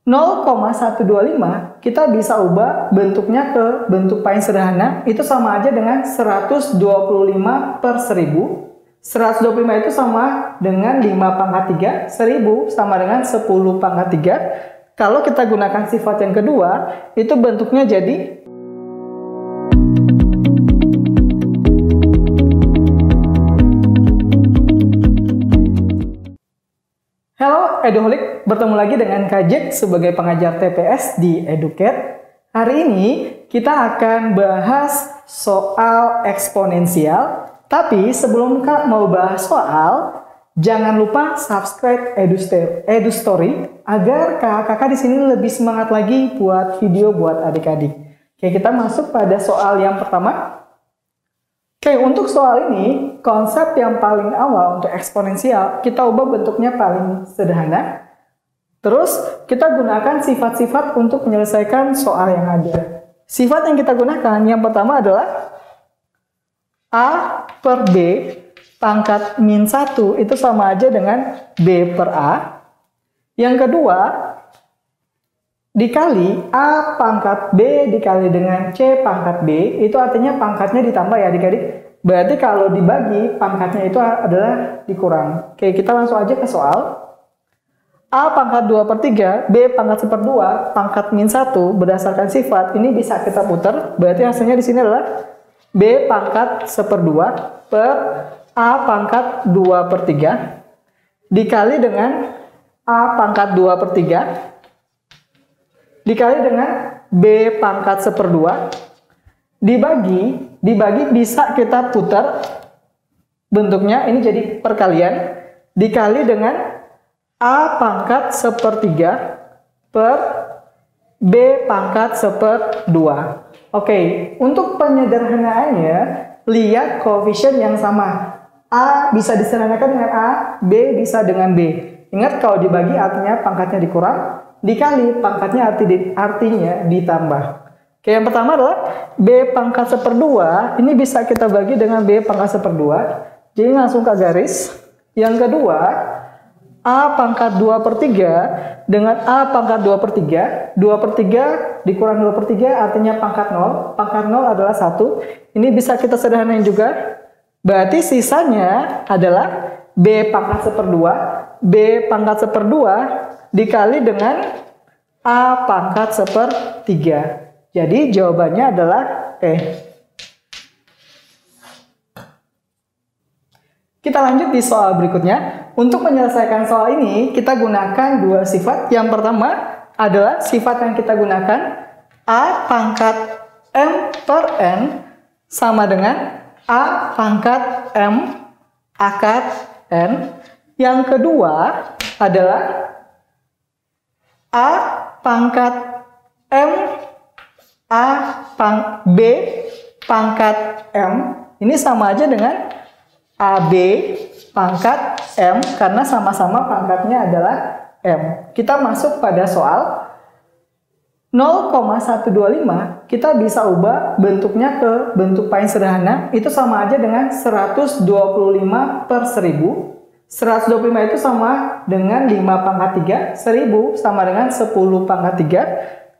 0,125 kita bisa ubah bentuknya ke bentuk paling sederhana, itu sama aja dengan 125 per 1000. 125 itu sama dengan 5 pangkat 3, 1000 sama dengan 10 pangkat 3. Kalau kita gunakan sifat yang kedua, itu bentuknya jadi Halo Eduholik, bertemu lagi dengan Kak Jack sebagai pengajar TPS di Educate. Hari ini kita akan bahas soal eksponensial. Tapi sebelum Kak mau bahas soal, jangan lupa subscribe EduStory agar kakak di sini lebih semangat lagi buat video buat adik-adik. Oke, kita masuk pada soal yang pertama. Oke, untuk soal ini, konsep yang paling awal untuk eksponensial, kita ubah bentuknya paling sederhana. Terus, kita gunakan sifat-sifat untuk menyelesaikan soal yang ada. Sifat yang kita gunakan, yang pertama adalah A per B pangkat min 1 itu sama aja dengan B per A. Yang kedua, dikali A pangkat B dikali dengan C pangkat B, itu artinya pangkatnya ditambah ya adik-adik. Berarti kalau dibagi, pangkatnya itu adalah dikurang. Oke, kita langsung aja ke soal. A pangkat 2 per 3, B pangkat 1/2, pangkat min 1 berdasarkan sifat, ini bisa kita putar. Berarti hasilnya di sini adalah B pangkat 1/2 per A pangkat 2 per 3 dikali dengan A pangkat 2 per 3 dikali dengan B pangkat 1/2 dibagi bisa kita putar bentuknya, ini jadi perkalian, dikali dengan A pangkat 1/3 per B pangkat 1/2. Oke, untuk penyederhanaannya, lihat koefisien yang sama. A bisa disederhanakan dengan A, B bisa dengan B. Ingat kalau dibagi artinya pangkatnya dikurang, dikali pangkatnya artinya ditambah. Oke, yang pertama adalah B pangkat 1/2, ini bisa kita bagi dengan B pangkat 1/2. Jadi langsung ke garis. Yang kedua, A pangkat 2 per 3 dengan A pangkat 2 per 3. 2 per 3 dikurang 2 per 3 artinya pangkat 0. Pangkat 0 adalah 1. Ini bisa kita sederhanain juga. Berarti sisanya adalah B pangkat 1/2. B pangkat 1/2 dikali dengan A pangkat 1/3. Jadi jawabannya adalah E. Kita lanjut di soal berikutnya. Untuk menyelesaikan soal ini, kita gunakan dua sifat. Yang pertama adalah sifat yang kita gunakan A pangkat M per N sama dengan A pangkat M akar N. Yang kedua adalah A pangkat M B pangkat M. Ini sama aja dengan AB pangkat M karena sama-sama pangkatnya adalah M. Kita masuk pada soal 0,125 kita bisa ubah bentuknya ke bentuk paling sederhana, itu sama aja dengan 125 per 1000. 125 itu sama dengan 5 pangkat 3, 1000 sama dengan 10 pangkat 3.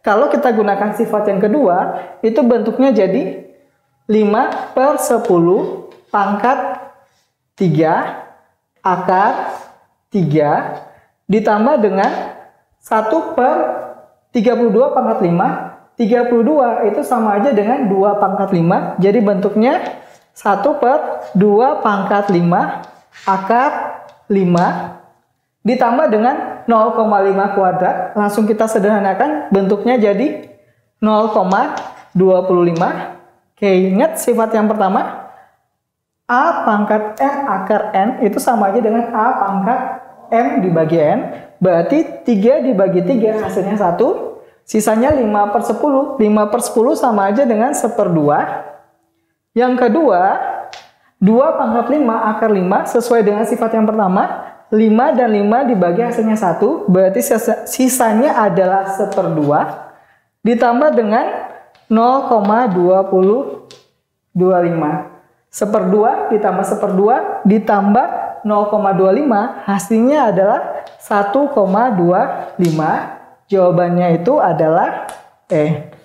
Kalau kita gunakan sifat yang kedua, itu bentuknya jadi 5 per 10 pangkat 3 akar 3 ditambah dengan 1 per 32 pangkat 5. 32 itu sama aja dengan 2 pangkat 5. Jadi bentuknya 1 per 2 pangkat 5 akar 5 ditambah dengan 0,5 kuadrat. Langsung kita sederhanakan, bentuknya jadi 0,25. Oke, ingat sifat yang pertama. A pangkat M akar N itu sama aja dengan A pangkat M dibagi N. Berarti 3 dibagi 3 hasilnya 1. Sisanya 5 per 10. 5 per 10 sama aja dengan 1/2. Yang kedua, 2 pangkat 5 akar 5 sesuai dengan sifat yang pertama. 5 dan 5 dibagi hasilnya 1. Berarti sisanya adalah 1/2. Ditambah dengan 0,2025. 1/2 ditambah 1/2 ditambah 0,25 hasilnya adalah 1,25. jawabannya itu adalah E.